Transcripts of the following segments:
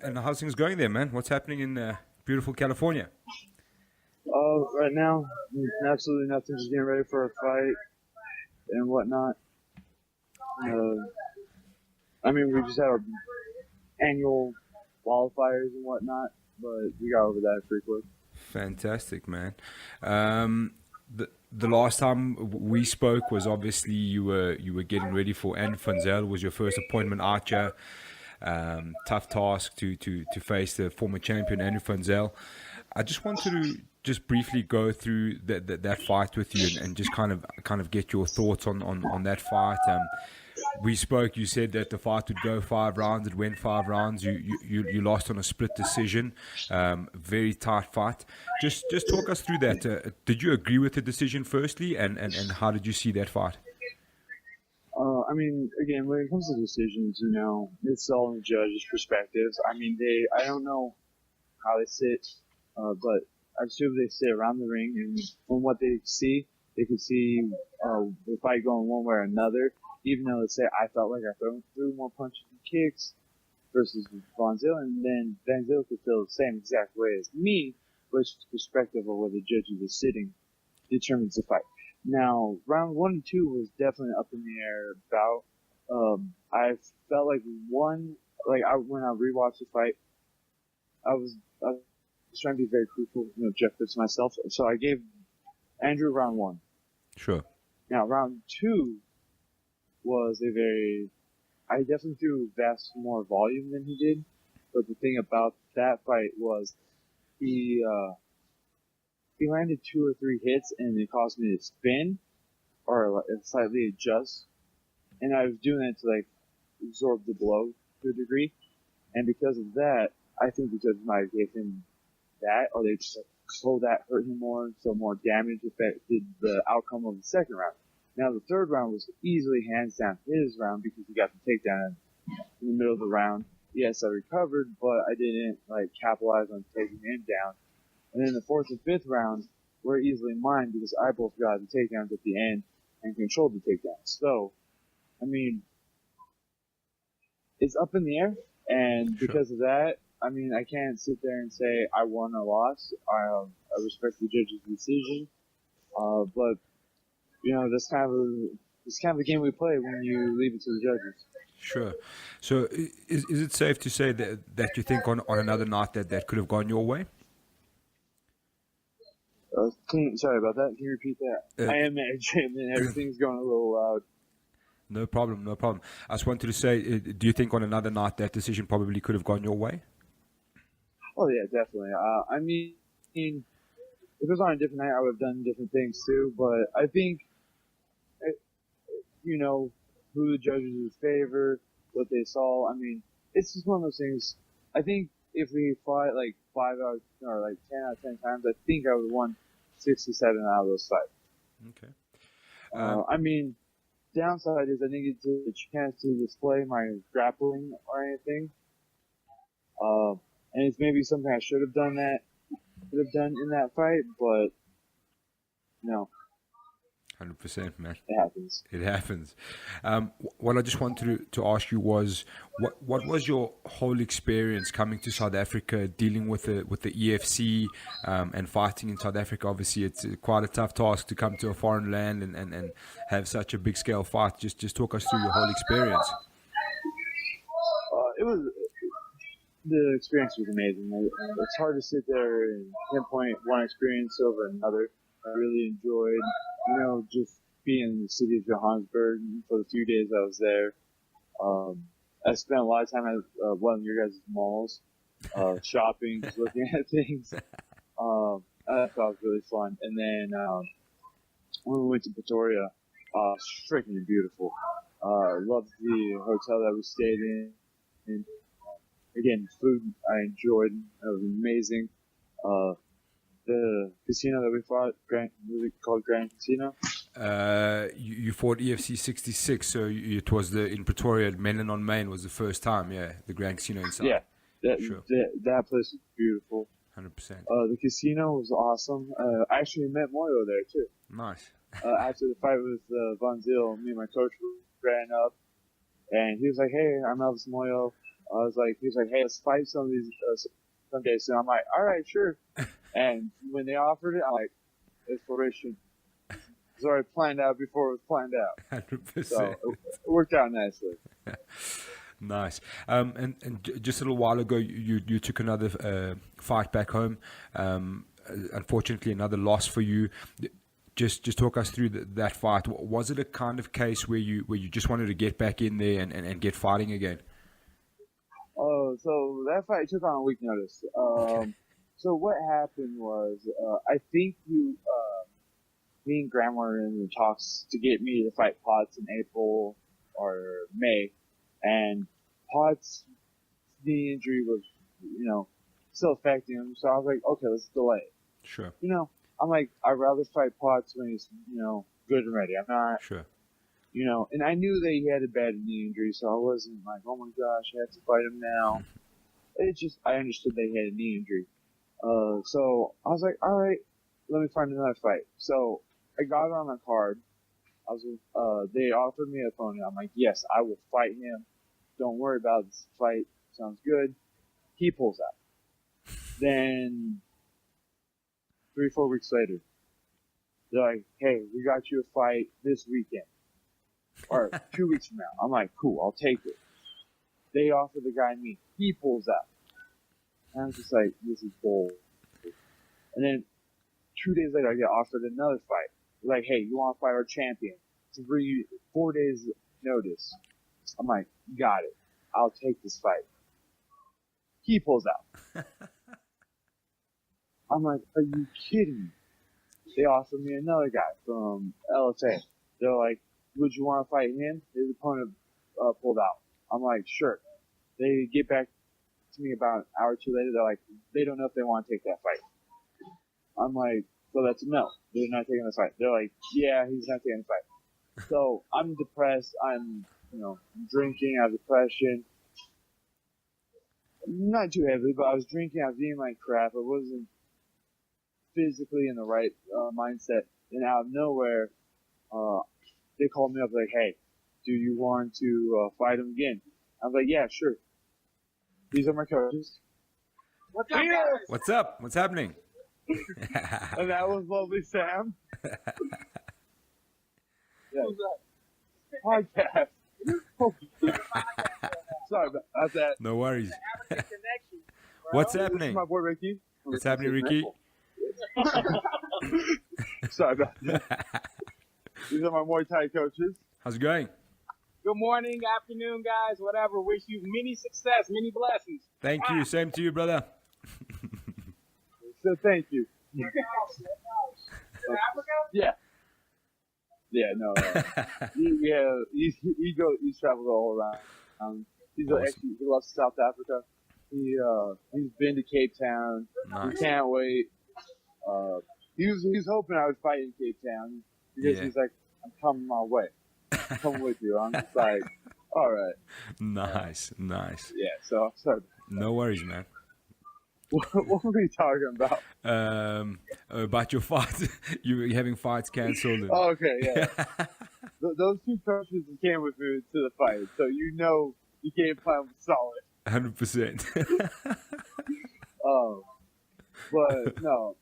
And how's things going there, man? What's happening in beautiful California? Right now, absolutely nothing. Just getting ready for a fight and whatnot. We just had our annual wildfires and whatnot, but we got over that pretty quick. Fantastic, man. The last time we spoke was obviously you were getting ready for Andrew Funzel. Was your first appointment out here. Tough task to face the former champion Andrew Funzel. I just wanted to just briefly go through that fight with you and just kind of get your thoughts on that fight. We spoke. You said that the fight would go 5 rounds. It went 5 rounds. You lost on a split decision. Very tight fight. Just talk us through that. Did you agree with the decision firstly, and how did you see that fight? Again, when it comes to decisions, it's all in the judge's perspectives. I don't know how they sit, but I assume they sit around the ring, and from what they can see the fight going one way or another. Even though, let's say, I felt like I threw more punches and kicks versus Vanderaa, and then Vanderaa could feel the same exact way as me, which perspective of where the judges are sitting determines the fight. Now, round 1 and 2 was definitely up in the air bout. I felt like when I rewatched the fight, I was trying to be very crucial and objective to myself. So I gave Andrew round 1. Sure. Now, round 2 was I definitely threw vast more volume than he did. But the thing about that fight was he landed 2 or 3 hits and it caused me to spin or slightly adjust. And I was doing it to absorb the blow to a degree. And because of that, I think the judges might have gave him that, or they just that hurt him more, so more damage affected the outcome of the second round. Now the third round was easily hands down his round because he got the takedown in the middle of the round. Yes, I recovered, but I didn't capitalize on taking him down. And then the fourth and fifth rounds were easily mine because I both got the takedowns at the end and controlled the takedowns. So, it's up in the air, and because of that, I can't sit there and say I won or lost. I respect the judge's decision, but that's kind of the game we play when you leave it to the judges. Sure. So, is it safe to say that you think on another night that could have gone your way? Sorry about that. Can you repeat that? I am at a gym and everything's going a little loud. No problem. I just wanted to say, do you think on another night that decision probably could have gone your way? Oh yeah, definitely. If it was on a different night, I would have done different things too. But I think, who the judges would favor, what they saw. It's just one of those things. I think if we fought 5 out of, or 10 out of 10 times, I think I would have won 67 out of those 5. Okay. Downside is I think it's a chance to display my grappling or anything. And it's maybe something I should have done in that fight, but no. 100%, man. It happens. What I just wanted to ask you was, what was your whole experience coming to South Africa, dealing with the EFC and fighting in South Africa? Obviously, it's quite a tough task to come to a foreign land and have such a big scale fight. Just talk us through your whole experience. The experience was amazing. It's hard to sit there and pinpoint one experience over another. I really enjoyed, just being in the city of Johannesburg for the few days I was there. I spent a lot of time at one of your guys' malls, shopping, just looking at things. I thought it was really fun. And then when we went to Pretoria, freaking beautiful. Loved the hotel that we stayed in. And again, food I enjoyed. It was amazing. The casino that we fought, called Grand Casino. You fought EFC 66, so it was in Pretoria, Menlyn on Main was the first time, the Grand Casino inside. Yeah, that place was beautiful. 100%. The casino was awesome. I actually met Moyo there too. Nice. After the fight with Vanderaa, me and my coach ran up, and he was like, "Hey, I'm Elvis Royal. was like, he was like, hey, let's fight some of these someday soon. I'm like, all right, sure. And when they offered it, I'm like, it's fruition. It's already planned out before it was planned out. 100%. So it worked out nicely. Nice. And just a little while ago, you took another fight back home. Unfortunately, another loss for you. Just talk us through that fight. Was it a kind of case where you just wanted to get back in there and get fighting again? Oh, so that fight took on a week notice. Okay. So what happened was, I think me and Graham were in the talks to get me to fight Potts in April or May, and Potts' knee injury was, still affecting him. So I was like, okay, let's delay it. Sure. I'm like, I'd rather fight Potts when he's, good and ready. I'm not, Sure. and I knew that he had a bad knee injury, so I wasn't like, oh my gosh, I have to fight him now. It's just, I understood that he had a knee injury. So I was like, all right, let me find another fight. So I got on a card. They offered me a opponent. I'm like, yes, I will fight him. Don't worry about this fight. Sounds good. He pulls out. Then 3-4 weeks later, they're like, hey, we got you a fight this weekend. Or 2 weeks from now. I'm like, cool, I'll take it. They offer the guy me. He pulls out. And I'm just like, this is bull. And then 2 days later, I get offered another fight. They're like, hey, you want to fight our champion? It's 4 days notice. I'm like, got it. I'll take this fight. He pulls out. I'm like, are you kidding me? They offered me another guy from LSA. They're like, would you want to fight him? His opponent pulled out. I'm like, sure. They get back to me about an hour or two later. They're like, they don't know if they want to take that fight. I'm like, so that's a no. They're not taking this fight. They're like, yeah, he's not taking the fight. So I'm depressed. I'm drinking. I have depression. Not too heavily, but I was drinking. I was eating like crap. I wasn't physically in the right mindset. And out of nowhere, they called me up like, hey, do you want to fight him again? I was like, yeah, sure. These are my coaches. What's up, guys? What's up? What's happening? And that was lovely Sam. Yeah. Podcast. Sorry about that. No worries. African connection. What's This is happening? my boy Ricky. What's happening, Ricky? Sorry about that. These are my Muay Thai coaches. How's it going? Good morning, afternoon, guys. Whatever. Wish you many success, many blessings. Thank you. Same to you, brother. So thank you. In Africa? Yeah. Yeah, no. He's traveled all around. He's Awesome. actually he loves South Africa. He's been to Cape Town. Nice. He can't wait. He was hoping I would fight in Cape Town because Yeah. he's like, I'm coming my way. I'm coming with you. I'm just like, all right. Nice. Yeah. So No worries, man. what were we talking about? About your fight. You're having fights cancelled. And... Oh, okay, yeah. Those two coaches came with me to the fight, so the game plan was solid. 100%. But no,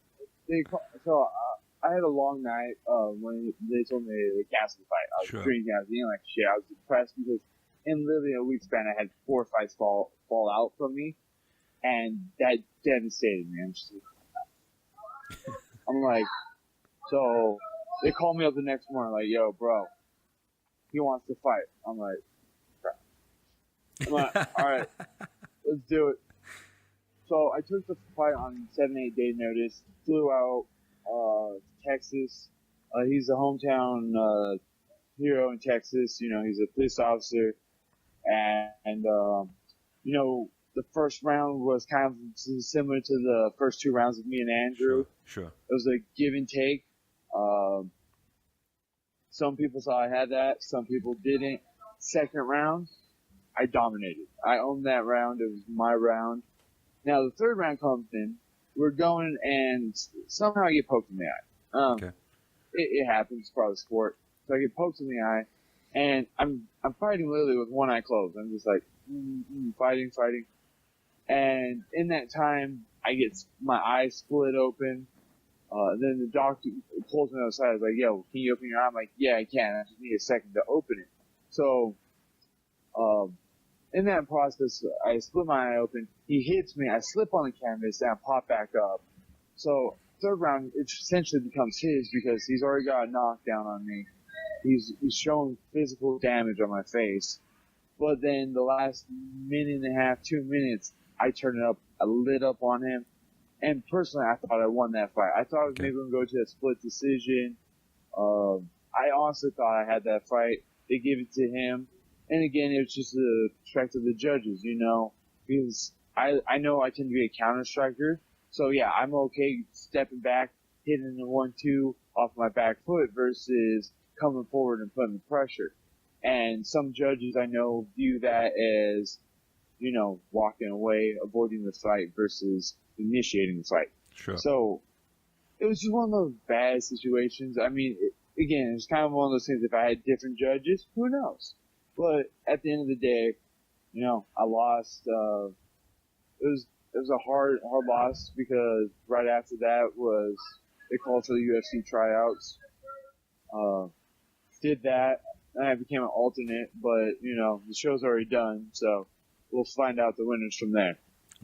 I had a long night when they told me they canceled the fight. I was Sure. drinking, I was eating like shit. I was depressed because in literally a week span, I had 4 fights fall out from me, and that devastated me. I'm like, so they called me up the next morning, like, yo, bro, he wants to fight. I'm like, crap. I'm like, all right, let's do it. So I took the fight on 7-8 day notice, flew out to Texas. He's a hometown hero in Texas. He's a police officer. And the first round was kind of similar to the first 2 rounds of me and Andrew. Sure. It was a give and take. Some people saw I had that. Some people didn't. Second round, I dominated. I owned that round. It was my round. Now the third round comes in. We're going, and somehow I get poked in the eye. Okay. It happens. It's part of the sport. So I get poked in the eye, and I'm fighting literally with one eye closed. I'm just like fighting, and in that time, I get my eye split open. Then the doctor pulls me outside. He's like, "Yo, can you open your eye?" I'm like, "Yeah, I can. I just need a second to open it." So, in that process, I split my eye open. He hits me. I slip on the canvas and I pop back up. So, third round, it essentially becomes his because he's already got a knockdown on me. He's showing physical damage on my face. But then the last minute and a half, 2 minutes, I turn it up, I lit up on him. And personally, I thought I won that fight. I thought I was maybe going to go to a split decision. I honestly thought I had that fight. They gave it to him. And again, it was just the strength of the judges, you know, because I know I tend to be a counter striker. So yeah, I'm okay stepping back, hitting the 1-2 off my back foot versus coming forward and putting the pressure. And some judges I know view that as, you know, walking away, avoiding the fight versus initiating the fight. Sure. So it was just one of those bad situations. I mean, again, it's kind of one of those things. If I had different judges, who knows? But at the end of the day, you know, I lost. It was a hard loss because right after that was they called for the UFC tryouts. Did that, and I became an alternate. But you know, the show's already done, so we'll find out the winners from there.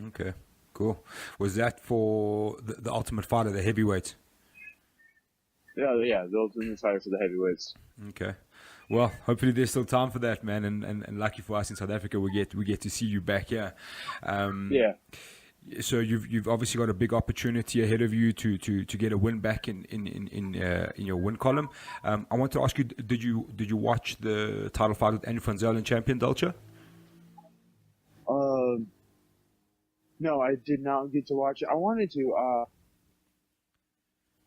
Okay, cool. Was that for the Ultimate Fighter, the heavyweights? Yeah, the ultimate fighter for the heavyweights. Okay. Well, hopefully there's still time for that, man, and lucky for us in South Africa, we get to see you back here. Yeah. So you've obviously got a big opportunity ahead of you to get a win back in your win column. I want to ask you, did you watch the title fight with Andrew Funzel and champion Dolce? No, I did not get to watch it. I wanted to.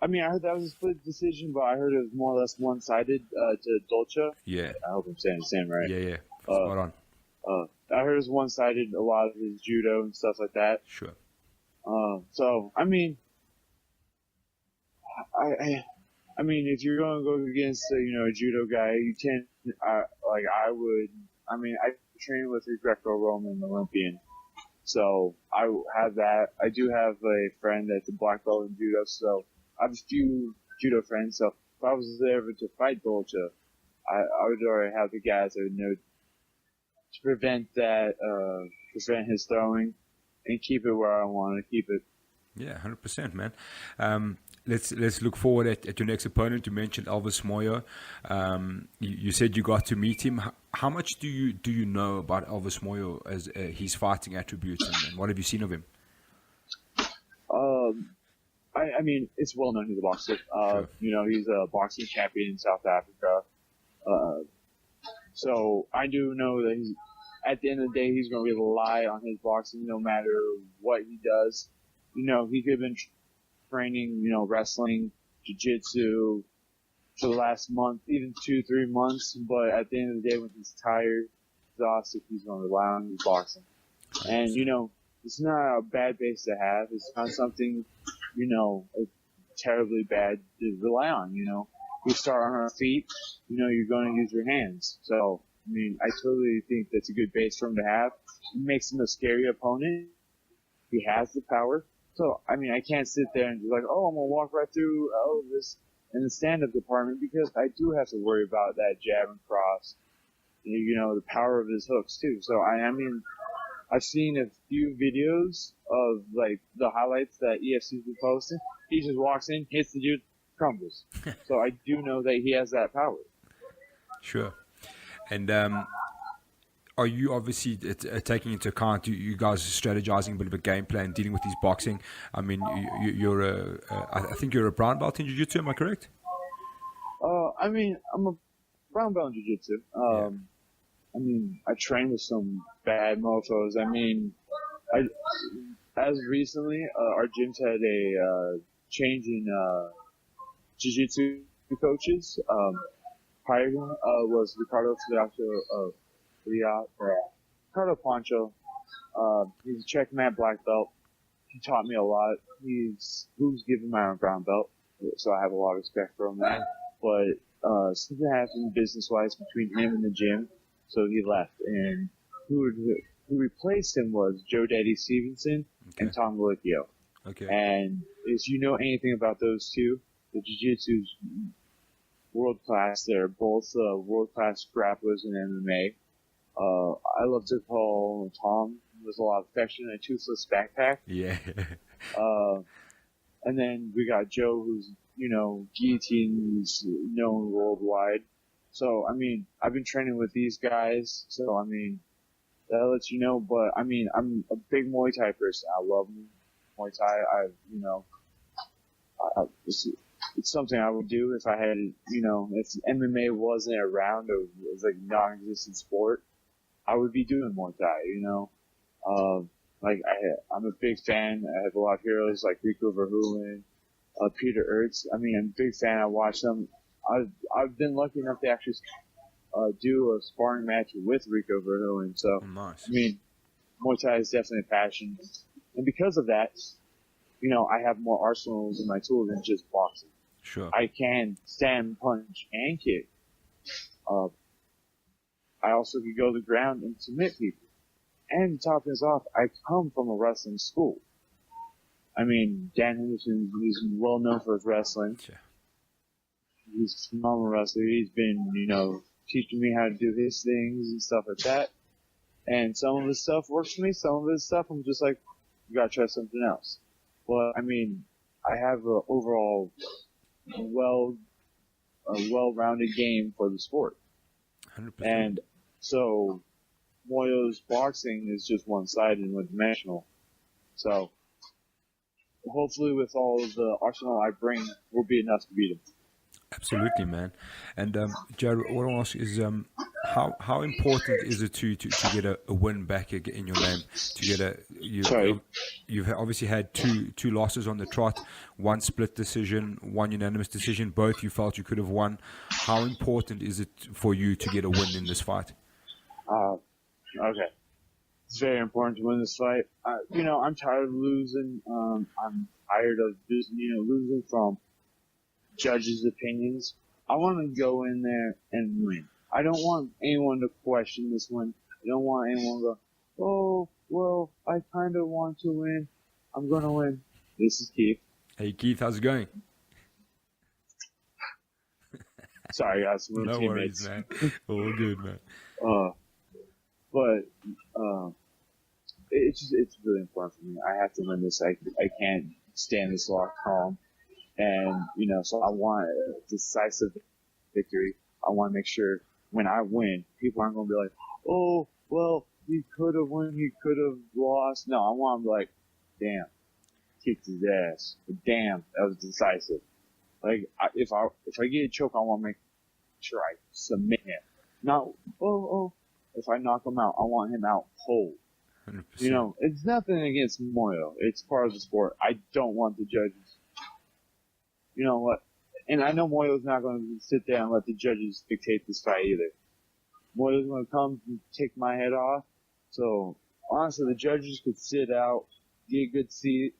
I mean, I heard that was a split decision, but I heard it was more or less one-sided to Dolce. Yeah. I hope I'm saying the same right. Yeah. Spot on. I heard it was one-sided, a lot of his judo and stuff like that. Sure. So, I mean, I mean, if you're going to go against, a judo guy, you tend, I train with a Greco-Roman Olympian. So, I have that. I do have a friend that's a black belt in judo, so I have a few judo friends. So, if I was ever to fight Dolce, I would already have the guys that would know to prevent his throwing and keep it where I want to keep it. Yeah, 100%, man. Let's look forward at your next opponent. You mentioned Elvis Royal. You said you got to meet him. How much do you know about Elvis Royal as his fighting attributes, and what have you seen of him? I mean, it's well known he's a boxer. Sure. He's a boxing champion in South Africa. So I do know that at the end of the day, he's going to rely on his boxing no matter what he does. He could have been training, wrestling, jiu-jitsu for the last month, even 2-3 months. But at the end of the day, when he's tired, exhausted, he's going to rely on his boxing. And, it's not a bad base to have. It's not something, terribly bad to rely on, We start on our feet, you're going to use your hands. So, I mean, I totally think that's a good base for him to have. It makes him a scary opponent. He has the power. So, I mean, I can't sit there and be like, oh, I'm going to walk right through this in the stand-up department because I do have to worry about that jab and cross. The power of his hooks, too. So, I mean, I've seen a few videos of, the highlights that EFC's been posting. He just walks in, hits the dude, crumbles. So I do know that he has that power. Sure. And are you obviously taking into account you guys are strategizing a bit of a game plan dealing with his boxing? I mean, I think you're a brown belt in jiu-jitsu, am I correct? I mean, I'm a brown belt in jiu-jitsu. Yeah. I mean, I train with some bad mofos. I mean, as recently, our gym's had a change in jiu-jitsu coaches. Prior to him was Ricardo Ricardo Pancho. He's a Czech man, black belt. He taught me a lot. Who's given my own brown belt, so I have a lot of respect for him. But something happened business-wise between him and the gym, so he left. And who replaced him was Joe Daddy Stevenson and Tom Galicchio. Okay. And if you know anything about those two, the jiu-jitsu's world class. They're both world-class grapplers in MMA. I love to call Tom with a lot of affection a toothless backpack. Yeah. And then we got Joe, who's, guillotine is known worldwide. So, I mean, I've been training with these guys, so, I mean, that lets you know. But, I mean, I'm a big Muay Thai person. I love Muay Thai. It's something I would do if I had, if MMA wasn't around or was like non-existent sport, I would be doing Muay Thai, I'm a big fan. I have a lot of heroes like Rico Verhoeven, Peter Ertz. I mean, I'm a big fan. I watch them. I've been lucky enough to actually do a sparring match with Rico Verhoeven. So, nice. I mean, Muay Thai is definitely a passion. And because of that, I have more arsenals in my tool than just boxing. Sure. I can stand, punch, and kick. I also can go to the ground and submit people. And to top this off, I come from a wrestling school. I mean, Dan Henderson, he's well known for his wrestling. Sure. He's a phenomenal wrestler. He's been, teaching me how to do his things and stuff like that. And some of his stuff works for me. Some of his stuff, I'm just like, you gotta try something else. But, I mean, I have an overall well-rounded game for the sport. 100%. And so, Moyo's boxing is just one-sided and one-dimensional. So, hopefully with all of the arsenal I bring, will be enough to beat him. Absolutely, man. And Jared, what I want to ask is, how important is it to get a win back in your name? To get you've obviously had two losses on the trot, one split decision, one unanimous decision. Both you felt you could have won. How important is it for you to get a win in this fight? Okay. It's very important to win this fight. I'm tired of losing. I'm tired of just, losing from judges' opinions. I want to go in there and win. I don't want anyone to question this one. I don't want anyone to go, oh, well, I kind of want to win. I'm going to win. This is Keith. Hey, Keith, how's it going? Sorry, guys. We're No teammates. worries, man. All good, man. It's really important for me. I have to win this. I can't stand this lock calm. And, so I want a decisive victory. I want to make sure when I win, people aren't going to be like, oh, well, he could have won, he could have lost. No, I want to be like, damn, kicked his ass. Damn, that was decisive. Like, if I get a choke, I want to make sure I submit him. Not, if I knock him out, I want him out cold. 100%. It's nothing against Moyo. It's part of the sport. I don't want the judges. You know what? And I know Moyo's not going to sit there and let the judges dictate this fight either. Moyo's going to come and take my head off. So, honestly, the judges could sit out, get a good seat,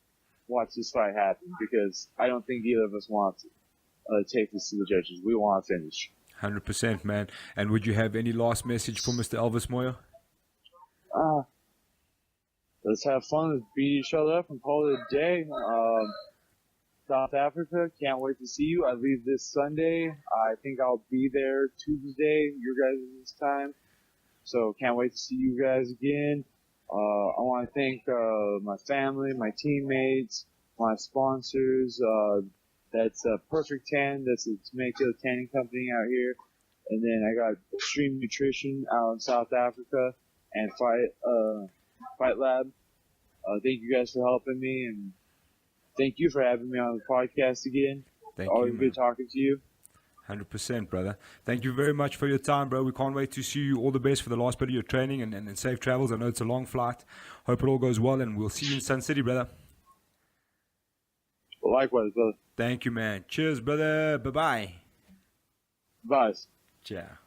watch this fight happen, because I don't think either of us want to take this to the judges. We want to finish. 100%, man. And would you have any last message for Mr. Elvis Moyo? Let's have fun. Let's beat each other up and call it a day. South Africa, can't wait to see you. I leave this Sunday. I think I'll be there Tuesday, your guys' time. So can't wait to see you guys again. I want to thank my family, my teammates, my sponsors. That's Perfect Tan. That's a Jamaica tanning company out here. And then I got Extreme Nutrition out in South Africa and Fight Lab. Thank you guys for helping me, and thank you for having me on the podcast again. Thank Always you, good talking to you. 100%, brother. Thank you very much for your time, bro. We can't wait to see you. All the best for the last bit of your training and safe travels. I know it's a long flight. Hope it all goes well, and we'll see you in Sun City, brother. Well, likewise, brother. Thank you, man. Cheers, brother. Bye-bye. Bye. Ciao.